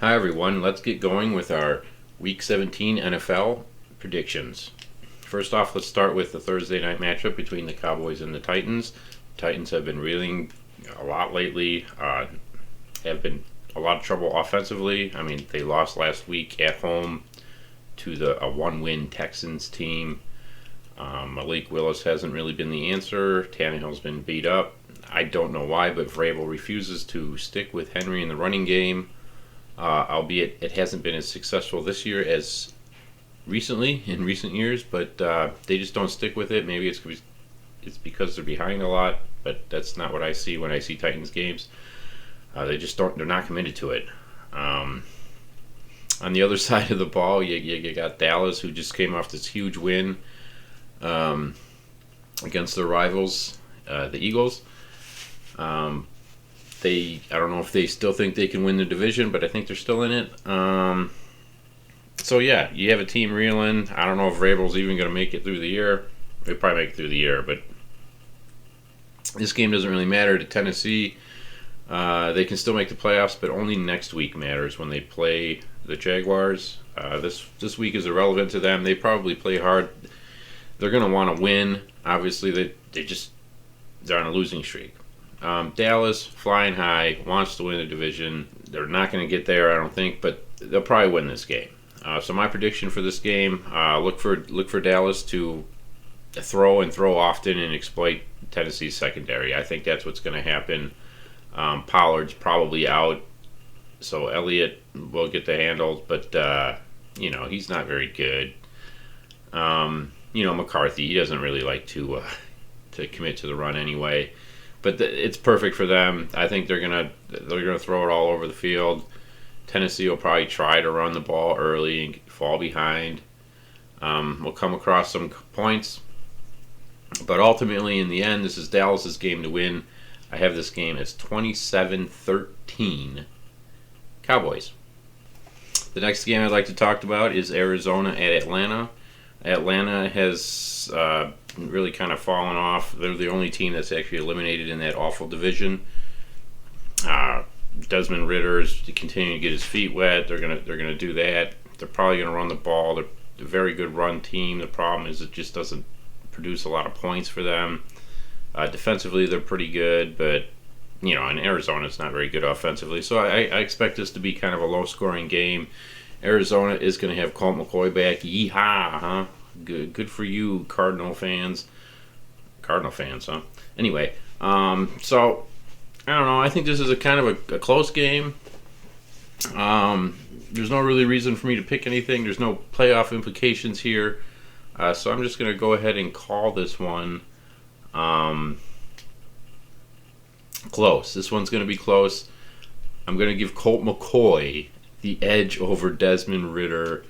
Hi everyone, let's get going with our Week 17 NFL predictions. First off, let's start with the Thursday night matchup between the Cowboys and the Titans. Titans have been reeling a lot lately, have been a lot of trouble offensively. I mean, they lost last week at home to a one-win Texans team. Malik Willis hasn't really been the answer. Tannehill's been beat up. I don't know why, but Vrabel refuses to stick with Henry in the running game. Albeit it hasn't been as successful this year as in recent years, but they just don't stick with it. Maybe it's because they're behind a lot, but that's not what I see when I see Titans games. They're not committed to it. On the other side of the ball, you got Dallas, who just came off this huge win against their rivals, the Eagles. I don't know if they still think they can win the division, but I think they're still in it. So yeah, you have a team reeling. I don't know if Vrabel's even going to make it through the year. He'll probably make it through the year, but this game doesn't really matter to Tennessee. They can still make the playoffs, but only next week matters when they play the Jaguars. This week is irrelevant to them. They probably play hard. They're going to want to win. Obviously, they're on a losing streak. Dallas, flying high, wants to win the division. They're not going to get there, I don't think, but they'll probably win this game. So my prediction for this game: look for Dallas to throw often and exploit Tennessee's secondary. I think that's what's going to happen. Pollard's probably out, so Elliott will get the handles, but he's not very good. McCarthy, he doesn't really like to commit to the run anyway. But it's perfect for them. I think they're gonna throw it all over the field. Tennessee will probably try to run the ball early and fall behind. We'll come across some points, but ultimately, in the end, this is Dallas's game to win. I have this game as 27-13 Cowboys. The next game I'd like to talk about is Arizona at Atlanta. Atlanta has really kind of fallen off. They're the only team that's actually eliminated in that awful division. Desmond Ritter's continuing to get his feet wet. They're gonna do that. They're probably gonna run the ball. They're a very good run team. The problem is it just doesn't produce a lot of points for them. Defensively, they're pretty good, but in Arizona, it's not very good offensively. So I expect this to be kind of a low-scoring game. Arizona is going to have Colt McCoy back. Yeehaw, huh? Good for you, Cardinal fans. Cardinal fans, huh? Anyway, so I don't know. I think this is a kind of a close game. There's no really reason for me to pick anything. There's no playoff implications here. So I'm just going to go ahead and call this one close. This one's going to be close. I'm going to give Colt McCoy the edge over Desmond Ridder,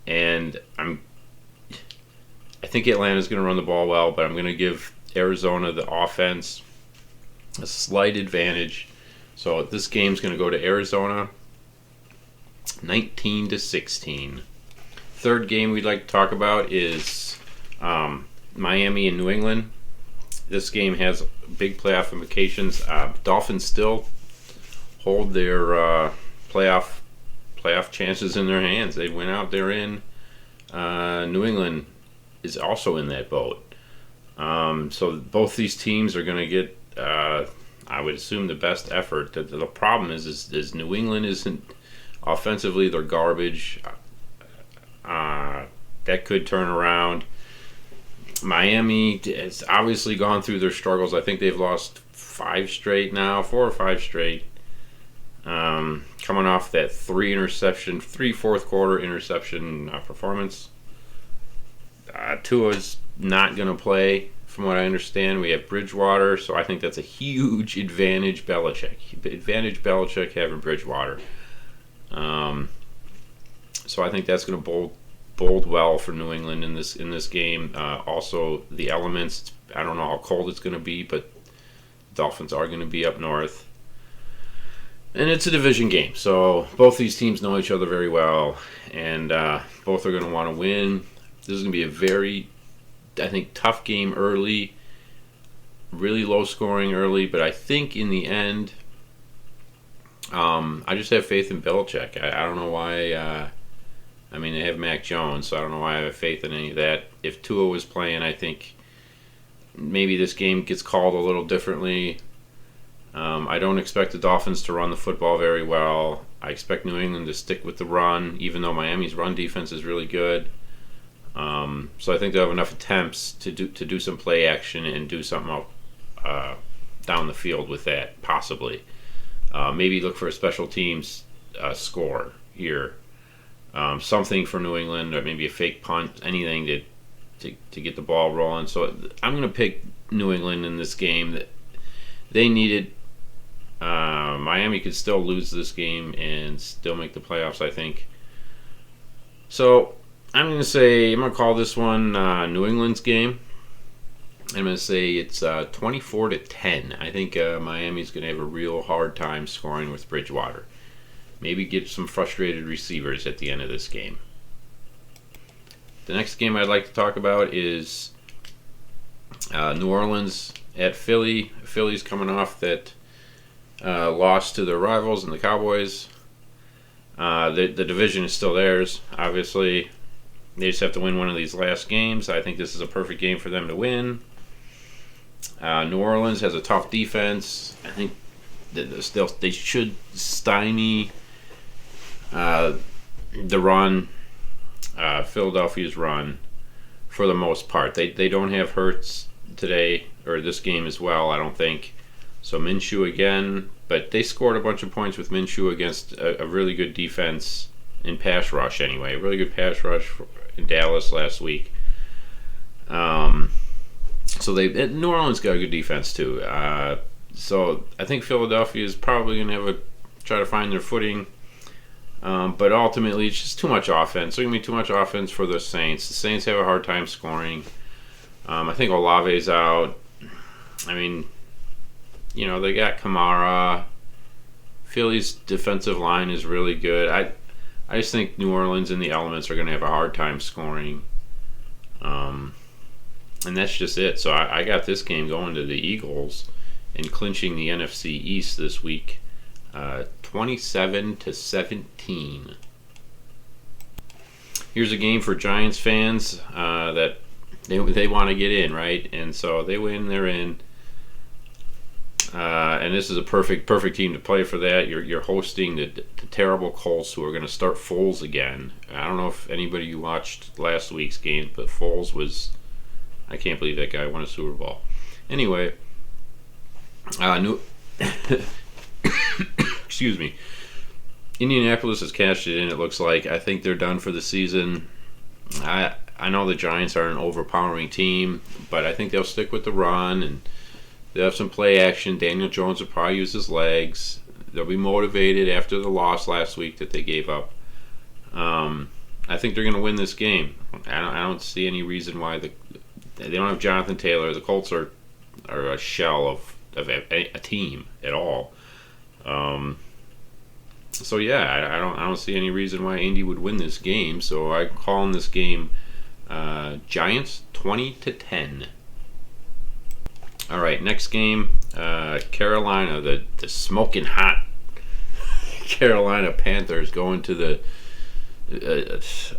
and I think Atlanta's going to run the ball well, but I'm going to give Arizona the offense a slight advantage. So this game's going to go to Arizona 19-16. Third game we'd like to talk about is Miami and New England. This game has big playoff implications. Dolphins still hold their playoff chances in their hands. They went out there in. New England is also in that boat. So both these teams are going to get, I would assume, the best effort. The problem is New England isn't offensively. They're garbage. That could turn around. Miami has obviously gone through their struggles. I think they've lost 4 or 5 straight. Coming off that 3 fourth quarter interception performance. Tua's not going to play, from what I understand. We have Bridgewater, so I think that's a huge advantage Belichick having Bridgewater. So I think that's going to bode well for New England in this game. Also, the elements, I don't know how cold it's going to be, but Dolphins are going to be up north. And it's a division game, so both these teams know each other very well, and both are going to want to win. This is going to be a very, I think, tough game early, really low scoring early, but I think in the end, I just have faith in Belichick. I don't know why. I mean, they have Mac Jones, so I don't know why I have faith in any of that. If Tua was playing, I think maybe this game gets called a little differently. I don't expect the Dolphins to run the football very well. I expect New England to stick with the run, even though Miami's run defense is really good. So I think they'll have enough attempts to do some play action and do something up down the field with that, possibly. Maybe look for a special teams score here. Something for New England, or maybe a fake punt, anything to get the ball rolling. So I'm going to pick New England in this game. That they needed. Miami could still lose this game and still make the playoffs, I think. So I'm going to call this one New England's game. I'm going to say it's 24-10. I think Miami's going to have a real hard time scoring with Bridgewater. Maybe get some frustrated receivers at the end of this game. The next game I'd like to talk about is New Orleans at Philly. Philly's coming off that loss to their rivals and the Cowboys. The division is still theirs, obviously. They just have to win one of these last games. I think this is a perfect game for them to win. New Orleans has a tough defense. I think they should stymie the run, Philadelphia's run, for the most part. They don't have Hurts today, or this game as well, I don't think. So Minshew again, but they scored a bunch of points with Minshew against a really good defense in pass rush anyway. A really good pass rush in Dallas last week. So New Orleans got a good defense too. So I think Philadelphia is probably going to try to find their footing. But ultimately, it's just too much offense. There's going to be too much offense for the Saints. The Saints have a hard time scoring. I think Olave's out. I mean, they got Kamara. Philly's defensive line is really good. I just think New Orleans and the Elements are going to have a hard time scoring. And that's just it. So I got this game going to the Eagles and clinching the NFC East this week. 27-17. Here's a game for Giants fans that they want to get in, right? And so they win, they're in. And this is a perfect team to play for that. You're hosting the terrible Colts, who are going to start Foles again. I don't know if anybody watched last week's game, but Foles was... I can't believe that guy won a Super Bowl. Anyway, excuse me. Indianapolis has cashed it in, it looks like. I think they're done for the season. I know the Giants are an overpowering team, but I think they'll stick with the run, and they'll have some play action. Daniel Jones will probably use his legs. They'll be motivated after the loss last week that they gave up. I think they're going to win this game. I don't see any reason why they don't have Jonathan Taylor. The Colts are a shell of a team at all. So yeah, I don't see any reason why Indy would win this game. So I'm calling this game Giants 20-10. All right, next game, Carolina, the smoking hot Carolina Panthers going to the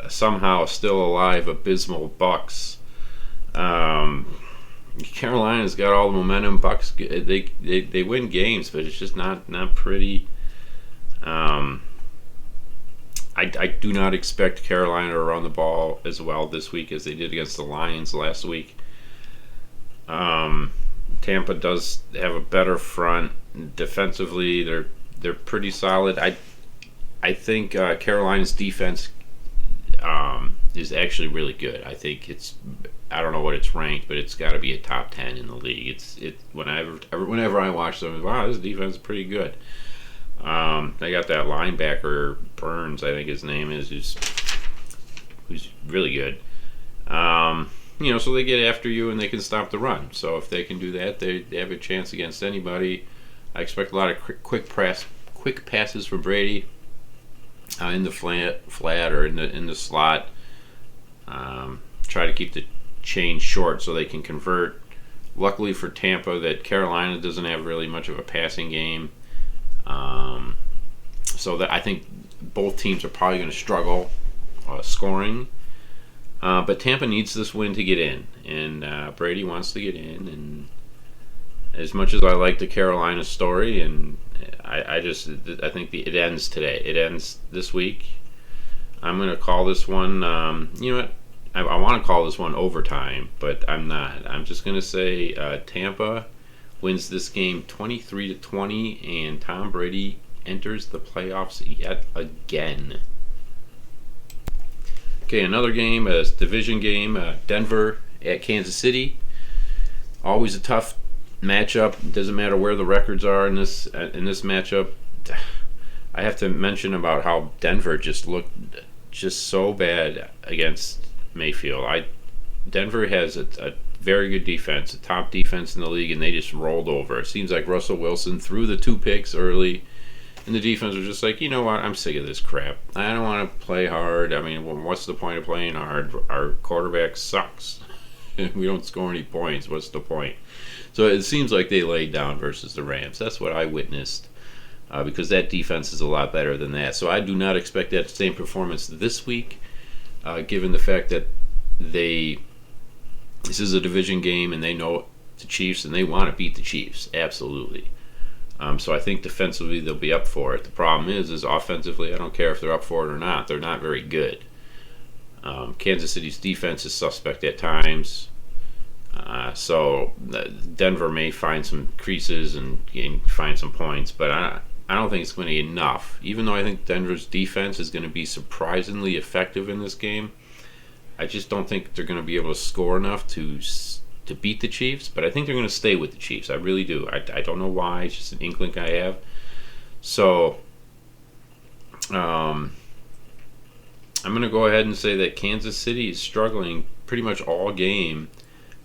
somehow still alive abysmal Bucks. Carolina's got all the momentum. Bucks they win games, but it's just not pretty. I do not expect Carolina to run the ball as well this week as they did against the Lions last week. Tampa does have a better front defensively. They're pretty solid. I think Carolina's defense is actually really good. I think I don't know what it's ranked, but it's got to be a top 10 in the league. Whenever I watch them, wow, this defense is pretty good. They got that linebacker Burns, I think his name is, who's really good. So they get after you and they can stop the run. So if they can do that, they have a chance against anybody. I expect a lot of quick passes from Brady in the flat or in the slot. Try to keep the chain short so they can convert. Luckily for Tampa, that Carolina doesn't have really much of a passing game. So that I think both teams are probably going to struggle scoring. But Tampa needs this win to get in, and Brady wants to get in. And as much as I like the Carolina story, and I think it ends today. It ends this week. I'm going to call this one. You know what? I want to call this one overtime, but I'm not. I'm just going to say Tampa wins this game 23-20, and Tom Brady enters the playoffs yet again. Okay, another game, a division game, Denver at Kansas City. Always a tough matchup. Doesn't matter where the records are in this matchup. I have to mention about how Denver just looked just so bad against Mayfield. Denver has a very good defense, a top defense in the league, and they just rolled over. It seems like Russell Wilson threw the 2 picks early, and the defense was just like, you know what, I'm sick of this crap. I don't want to play hard. I mean, what's the point of playing hard? Our quarterback sucks. We don't score any points. What's the point? So it seems like they laid down versus the Rams. That's what I witnessed, because that defense is a lot better than that. So I do not expect that same performance this week, given the fact that this is a division game and they know the Chiefs and they want to beat the Chiefs, absolutely. So I think defensively they'll be up for it. The problem is offensively, I don't care if they're up for it or not. They're not very good. Kansas City's defense is suspect at times. So Denver may find some creases and find some points, but I don't think it's going to be enough. Even though I think Denver's defense is going to be surprisingly effective in this game, I just don't think they're going to be able to score enough to beat the Chiefs. But I think they're going to stay with the Chiefs. I really do. I don't know why. It's just an inkling I have. So I'm going to go ahead and say that Kansas City is struggling pretty much all game,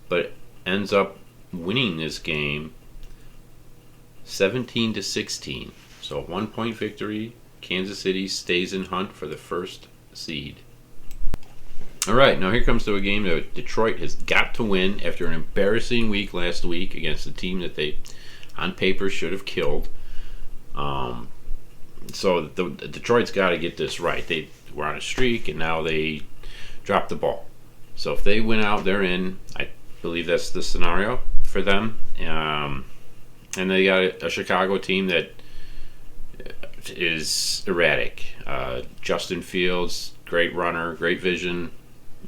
but ends up winning this game 17-16. So 1-point victory. Kansas City stays in hunt for the first seed. All right, now here comes to a game that Detroit has got to win after an embarrassing week last week against a team that they, on paper, should have killed. So Detroit's got to get this right. They were on a streak, and now they dropped the ball. So if they win out, they're in. I believe that's the scenario for them. And they got a Chicago team that is erratic. Justin Fields, great runner, great vision.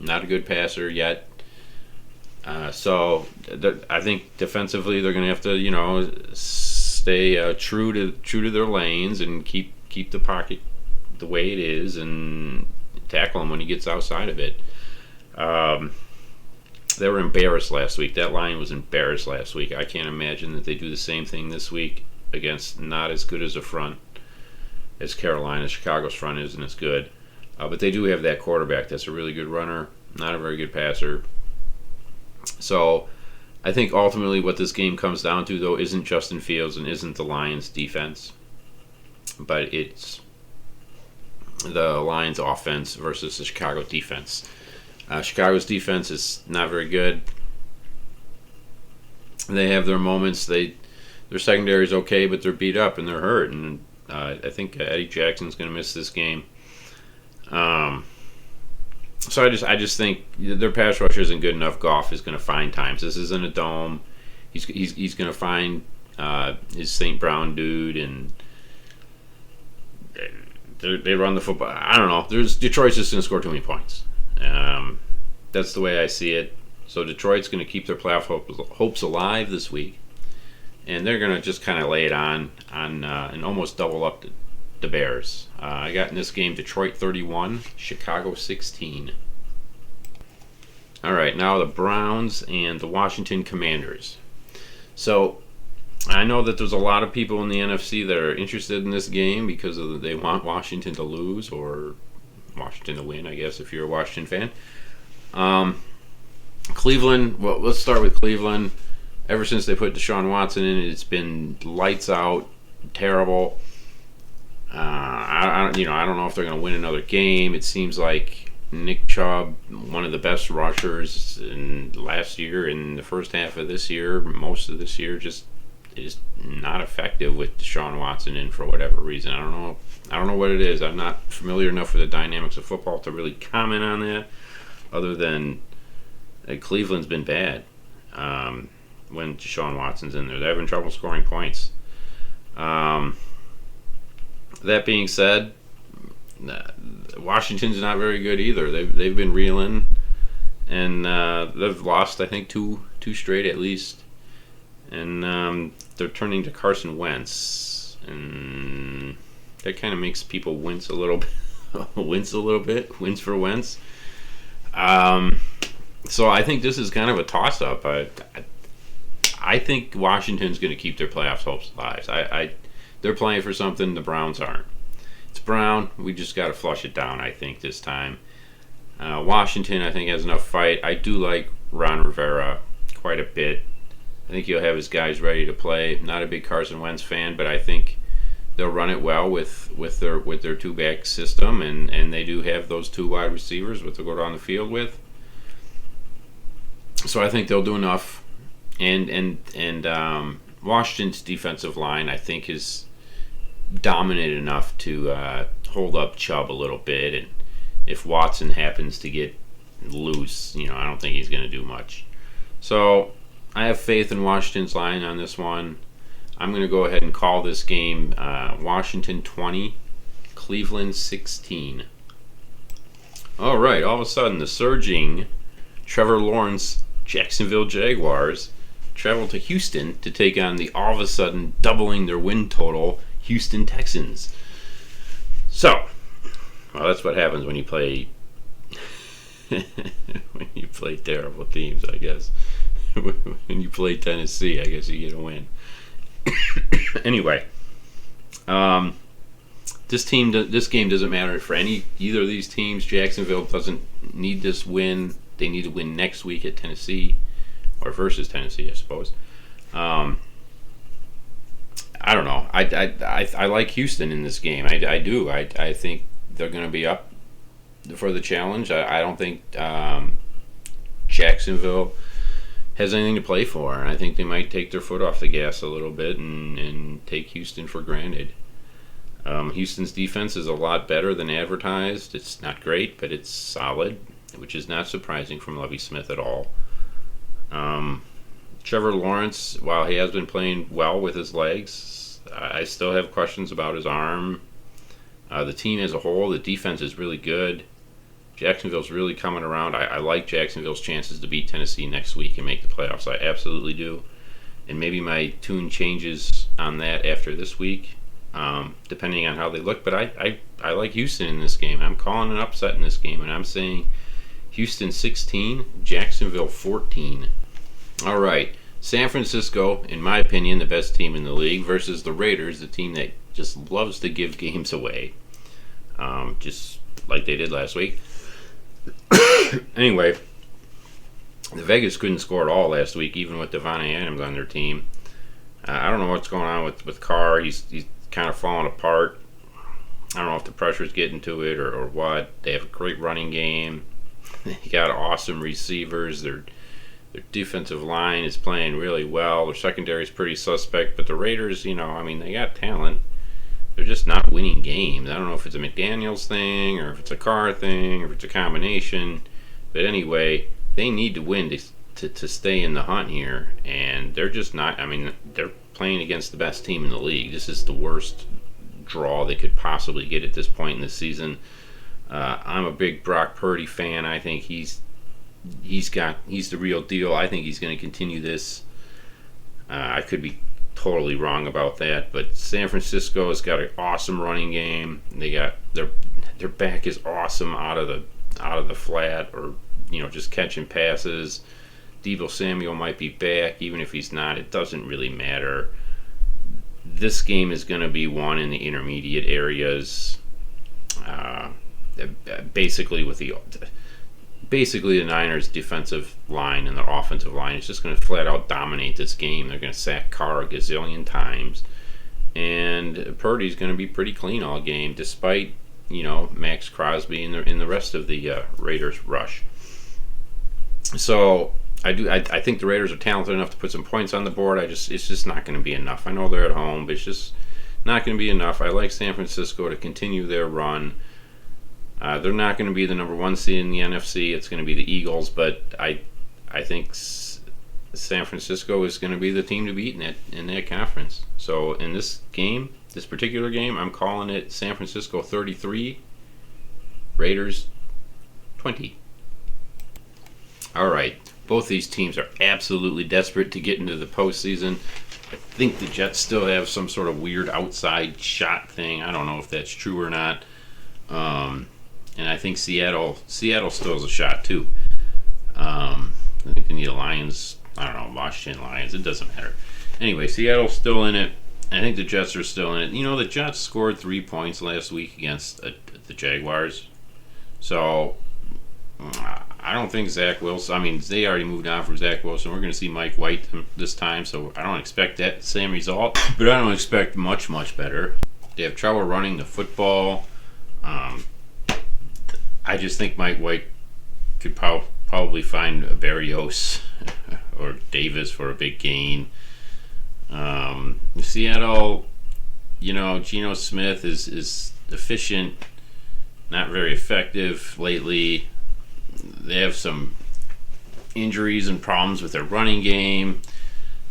Not a good passer yet. So I think defensively they're going to have to, stay true to their lanes and keep the pocket the way it is and tackle him when he gets outside of it. They were embarrassed last week. That line was embarrassed last week. I can't imagine that they do the same thing this week against not as good as a front as Carolina. Chicago's front isn't as good. But they do have that quarterback that's a really good runner, not a very good passer. So I think ultimately what this game comes down to, though, isn't Justin Fields and isn't the Lions' defense, but it's the Lions' offense versus the Chicago defense. Chicago's defense is not very good. They have their moments. Their secondary is okay, but they're beat up and they're hurt. And I think Eddie Jackson's going to miss this game. So I just think their pass rush isn't good enough. Goff is going to find times. This isn't a dome. He's going to find his St. Brown dude, and they run the football. I don't know. Detroit's just going to score too many points. That's the way I see it. So Detroit's going to keep their playoff hopes alive this week, and they're going to just kind of lay it on and almost double up the Bears. I got in this game Detroit 31, Chicago 16. All right, now the Browns and the Washington Commanders. So I know that there's a lot of people in the NFC that are interested in this game because they want Washington to lose or Washington to win, I guess, if you're a Washington fan. Cleveland, well, let's start with Cleveland. Ever since they put Deshaun Watson in, it's been lights out, terrible. I don't know if they're going to win another game. It seems like Nick Chubb, one of the best rushers in last year, in the first half of this year, most of this year, just is not effective with Deshaun Watson in for whatever reason. I don't know. I don't know what it is. I'm not familiar enough with the dynamics of football to really comment on that. Other than Cleveland's been bad when Deshaun Watson's in there. They're having trouble scoring points. That being said, Washington's not very good either. They've been reeling, and they've lost I think two straight at least. And they're turning to Carson Wentz, and that kind of makes people wince a little bit. Wince for Wentz. So I think this is kind of a toss-up. I think Washington's going to keep their playoff hopes alive. They're playing for something the Browns aren't. It's Brown. We just got to flush it down, I think, this time. Washington, I think, has enough fight. I do like Ron Rivera quite a bit. I think he'll have his guys ready to play. Not a big Carson Wentz fan, but I think they'll run it well with their two-back system, and they do have those two wide receivers to go down the field with. So I think they'll do enough. And Washington's defensive line, I think, is dominant enough to hold up Chubb a little bit. And if Watson happens to get loose, I don't think he's going to do much. So I have faith in Washington's line on this one. I'm going to go ahead and call this game Washington 20, Cleveland 16. All right, all of a sudden, the surging Trevor Lawrence Jacksonville Jaguars travel to Houston to take on the all of a sudden doubling their win total Houston Texans. So, well, that's what happens when you play terrible teams, I guess. When you play Tennessee, I guess you get a win. Anyway, this game doesn't matter for either of these teams. Jacksonville doesn't need this win. They need to win next week at Tennessee, or versus Tennessee, I suppose. I don't know. I like Houston in this game. I do. I think they're going to be up for the challenge. I don't think Jacksonville has anything to play for, and I think they might take their foot off the gas a little bit and take Houston for granted. Houston's defense is a lot better than advertised. It's not great, but it's solid, which is not surprising from Lovie Smith at all. Trevor Lawrence, while he has been playing well with his legs, I still have questions about his arm. The team as a whole, the defense is really good. Jacksonville's really coming around. I like Jacksonville's chances to beat Tennessee next week and make the playoffs. I absolutely do. And maybe my tune changes on that after this week, depending on how they look. But I like Houston in this game. I'm calling an upset in this game, and I'm saying Houston 16, Jacksonville 14. All right. San Francisco, in my opinion, the best team in the league, versus the Raiders, the team that just loves to give games away, just like they did last week. Anyway, the Vegas couldn't score at all last week, even with Devontae Adams on their team. I don't know what's going on with Carr. He's kind of falling apart. I don't know if the pressure's getting to it or what. They have a great running game. They got awesome receivers. Their defensive line is playing really well. Their secondary is pretty suspect. But the Raiders, they got talent. They're just not winning games. I don't know if it's a McDaniels thing or if it's a Carr thing or if it's a combination. But anyway, they need to win to stay in the hunt here. And they're just not. They're playing against the best team in the league. This is the worst draw they could possibly get at this point in the season. I'm a big Brock Purdy fan. I think he's the real deal. I think he's going to continue this. I could be totally wrong about that, but San Francisco has got an awesome running game. They got their back is awesome out of the flat, or just catching passes. Deebo Samuel might be back. Even if he's not, it doesn't really matter. This game is going to be won in the intermediate areas. Basically the Niners' defensive line and their offensive line is just going to flat out dominate this game. They're going to sack Carr a gazillion times, and Purdy's going to be pretty clean all game, despite Max Crosby and the rest of the Raiders rush. So I think the Raiders are talented enough to put some points on the board. It's just not going to be enough. I know they're at home, but it's just not going to be enough. I like San Francisco to continue their run. They're not going to be the number one seed in the NFC. It's going to be the Eagles, but I think San Francisco is going to be the team to beat in that conference. So in this particular game, I'm calling it San Francisco 33, Raiders 20. All right. Both these teams are absolutely desperate to get into the postseason. I think the Jets still have some sort of weird outside shot thing. I don't know if that's true or not. And I think Seattle still has a shot too. I think they need a Lions. I don't know, Washington Lions. It doesn't matter. Anyway, Seattle's still in it. I think the Jets are still in it. You know, the Jets scored 3 points last week against the Jaguars. So I don't think Zach Wilson. I mean, they already moved on from Zach Wilson. We're going to see Mike White this time, so I don't expect that same result. But I don't expect much better. They have trouble running the football. I just think Mike White could probably find a Berrios or Davis for a big gain. Seattle, you know, Geno Smith is efficient, not very effective lately. They have some injuries and problems with their running game.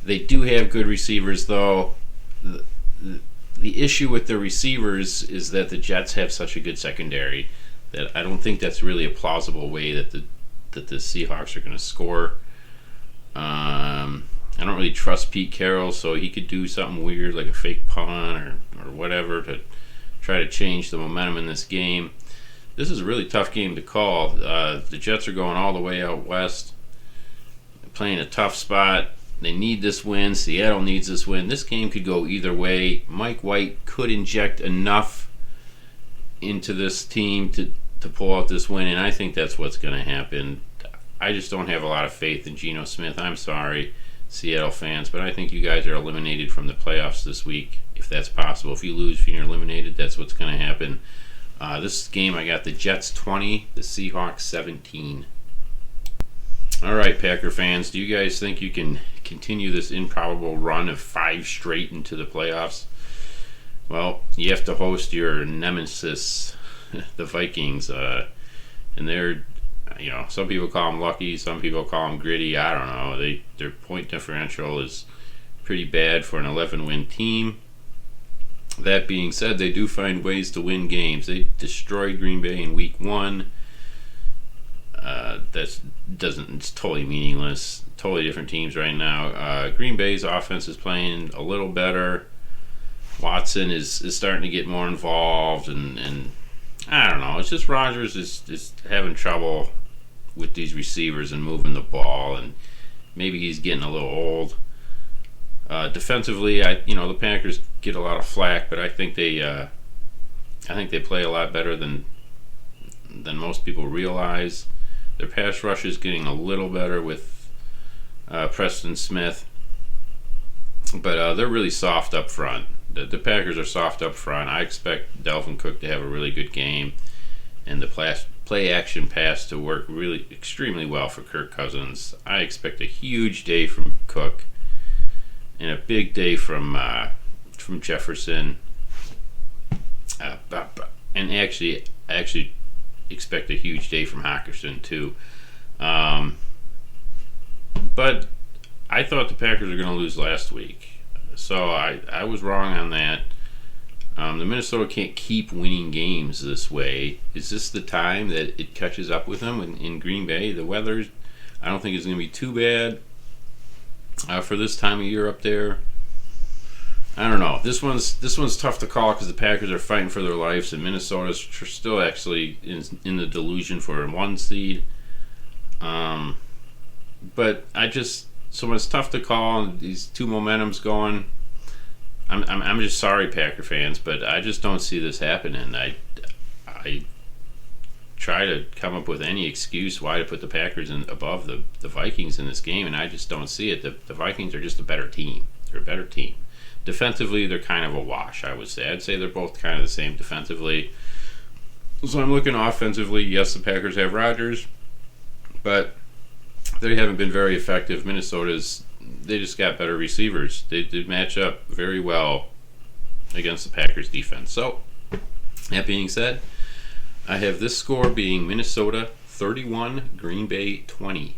They do have good receivers, though. The issue with their receivers is that the Jets have such a good secondary that I don't think that's really a plausible way that the Seahawks are going to score. I don't really trust Pete Carroll, so he could do something weird like a fake punt or whatever to try to change the momentum in this game. This is a really tough game to call. The Jets are going all the way out west, playing a tough spot. They need this win. Seattle needs this win. This game could go either way. Mike White could inject enough into this team to pull out this win, and I think that's what's going to happen. I just don't have a lot of faith in Geno Smith. I'm sorry, Seattle fans, but I think you guys are eliminated from the playoffs this week, if that's possible. If you lose, if you're eliminated, that's what's going to happen. This game, I got the Jets 20, the Seahawks 17. All right, Packer fans, do you guys think you can continue this improbable run of 5 straight into the playoffs? Well, you have to host your nemesis, the Vikings, and they're, you know, some people call them lucky, some people call them gritty. I don't know. Their point differential is pretty bad for an 11-win team. That being said, they do find ways to win games. They destroyed Green Bay in Week 1. It's totally meaningless. Totally different teams right now. Green Bay's offense is playing a little better. Watson is starting to get more involved, and I don't know. It's just Rodgers is having trouble with these receivers and moving the ball, and maybe he's getting a little old. Defensively, the Packers get a lot of flack, but I think they play a lot better than most people realize. Their pass rush is getting a little better with Preston Smith, but they're really soft up front. The Packers are soft up front. I expect Dalvin Cook to have a really good game, and the play action pass to work really extremely well for Kirk Cousins. I expect a huge day from Cook and a big day from Jefferson. And I actually expect a huge day from Hockenson too. But I thought the Packers were going to lose last week, so I was wrong on that. The Minnesota can't keep winning games this way. Is this the time that it catches up with them in Green Bay? The weather, I don't think is going to be too bad for this time of year up there. I don't know. This one's tough to call because the Packers are fighting for their lives, and Minnesota's still actually in the delusion for a 1 seed. But so it's tough to call. These two momentums going. I'm just sorry, Packer fans, but I just don't see this happening. I try to come up with any excuse why to put the Packers above the Vikings in this game, and I just don't see it. The Vikings are just a better team. They're a better team. Defensively, they're kind of a wash, I would say. I'd say they're both kind of the same defensively. So I'm looking offensively. Yes, the Packers have Rodgers, but they haven't been very effective. They just got better receivers. They did match up very well against the Packers defense. So, that being said, I have this score being Minnesota 31, Green Bay 20.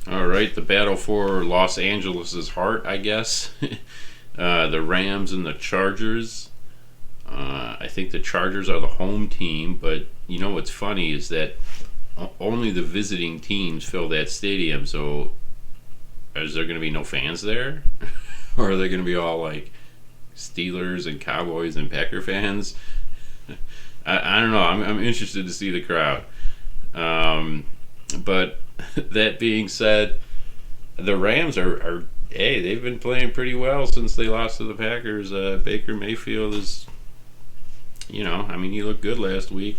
All right, the battle for Los Angeles' heart, I guess. The Rams and the Chargers. I think the Chargers are the home team, but you know what's funny is that only the visiting teams fill that stadium, so is there going to be no fans there? Or are they going to be all like Steelers and Cowboys and Packer fans? I don't know. I'm interested to see the crowd. But that being said, the Rams are hey, they've been playing pretty well since they lost to the Packers. Baker Mayfield is, he looked good last week.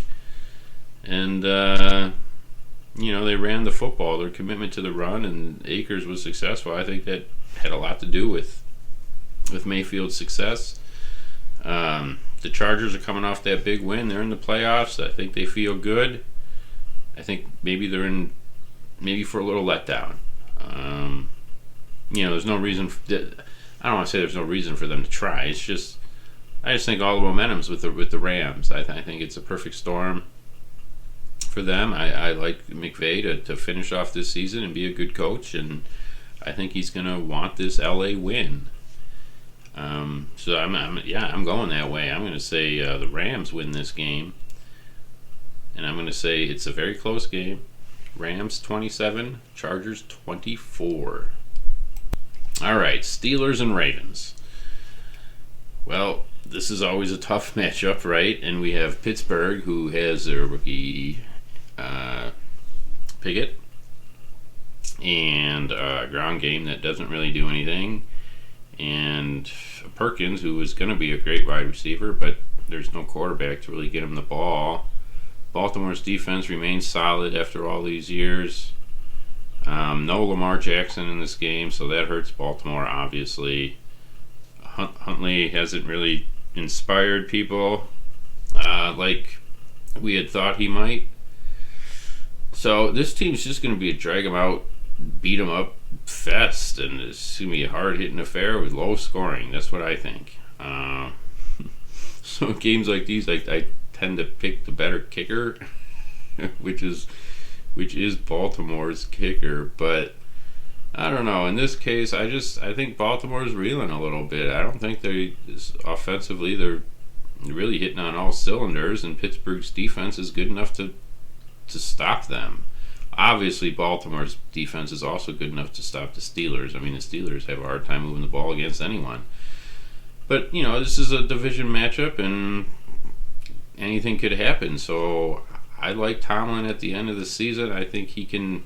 And, they ran the football. Their commitment to the run, and Akers was successful. I think that had a lot to do with Mayfield's success. The Chargers are coming off that big win. They're in the playoffs. I think they feel good. I think maybe they're in for a little letdown. There's no reason. I don't want to say there's no reason for them to try. I just think all the momentum's with the Rams. I think it's a perfect storm for them. I like McVay to finish off this season and be a good coach, and I think he's going to want this LA win. So I'm going that way. I'm going to say the Rams win this game, and I'm going to say it's a very close game. Rams 27, Chargers 24. All right, Steelers and Ravens. Well, this is always a tough matchup, right? And we have Pittsburgh, who has their rookie Pickett, and a ground game that doesn't really do anything, and Perkins, who is going to be a great wide receiver, but there's no quarterback to really get him the ball. Baltimore's defense remains solid after all these years. No Lamar Jackson in this game, so that hurts Baltimore, obviously. Huntley hasn't really inspired people like we had thought he might. So this team's just going to be a drag them out, beat them up fest, and it's going to be a hard-hitting affair with low scoring. That's what I think. So games like these, I tend to pick the better kicker, which is Baltimore's kicker. But I don't know. In this case, I think Baltimore's reeling a little bit. I don't think offensively they're really hitting on all cylinders, and Pittsburgh's defense is good enough to stop them. Obviously, Baltimore's defense is also good enough to stop the Steelers. I mean, the Steelers have a hard time moving the ball against anyone. But, this is a division matchup, and anything could happen. So I like Tomlin at the end of the season. I think he can,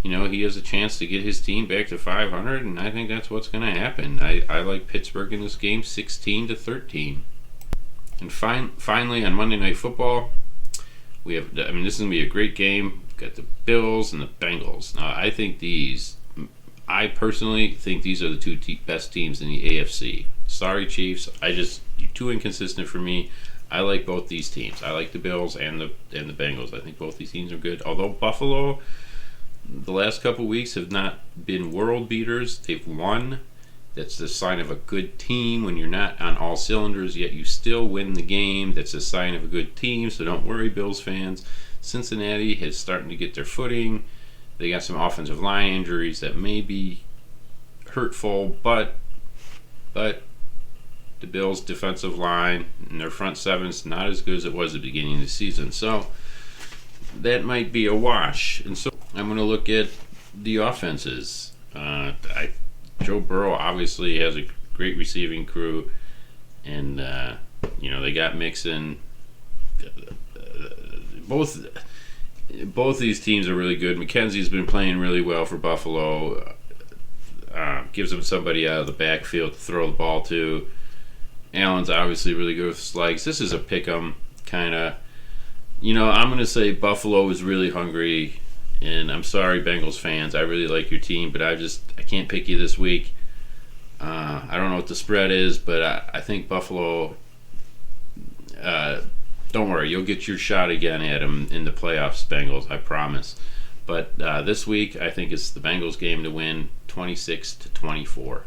he has a chance to get his team back to 500, and I think that's what's going to happen. I like Pittsburgh in this game 16-13. And finally, on Monday Night Football, we have, this is going to be a great game. We've got the Bills and the Bengals. Now, I personally think these are the two best teams in the AFC. Sorry, Chiefs. You're too inconsistent for me. I like both these teams. I like the Bills and the Bengals. I think both these teams are good. Although Buffalo, the last couple weeks have not been world beaters. They've won. That's the sign of a good team. When you're not on all cylinders, yet you still win the game. That's a sign of a good team. So don't worry, Bills fans. Cincinnati is starting to get their footing. They got some offensive line injuries that may be hurtful, but the Bills' defensive line and their front seven's not as good as it was at the beginning of the season. So that might be a wash. And so I'm going to look at the offenses. Joe Burrow obviously has a great receiving crew, and they got Mixon. Both these teams are really good. McKenzie's been playing really well for Buffalo. Gives them somebody out of the backfield to throw the ball to. Allen's obviously really good with his legs. This is a pick-em kind of. I'm going to say Buffalo is really hungry, and I'm sorry, Bengals fans. I really like your team, but I can't pick you this week. I don't know what the spread is, but I think Buffalo. Don't worry, you'll get your shot again at them in the playoffs, Bengals. I promise. But this week, I think it's the Bengals game to win 26-24.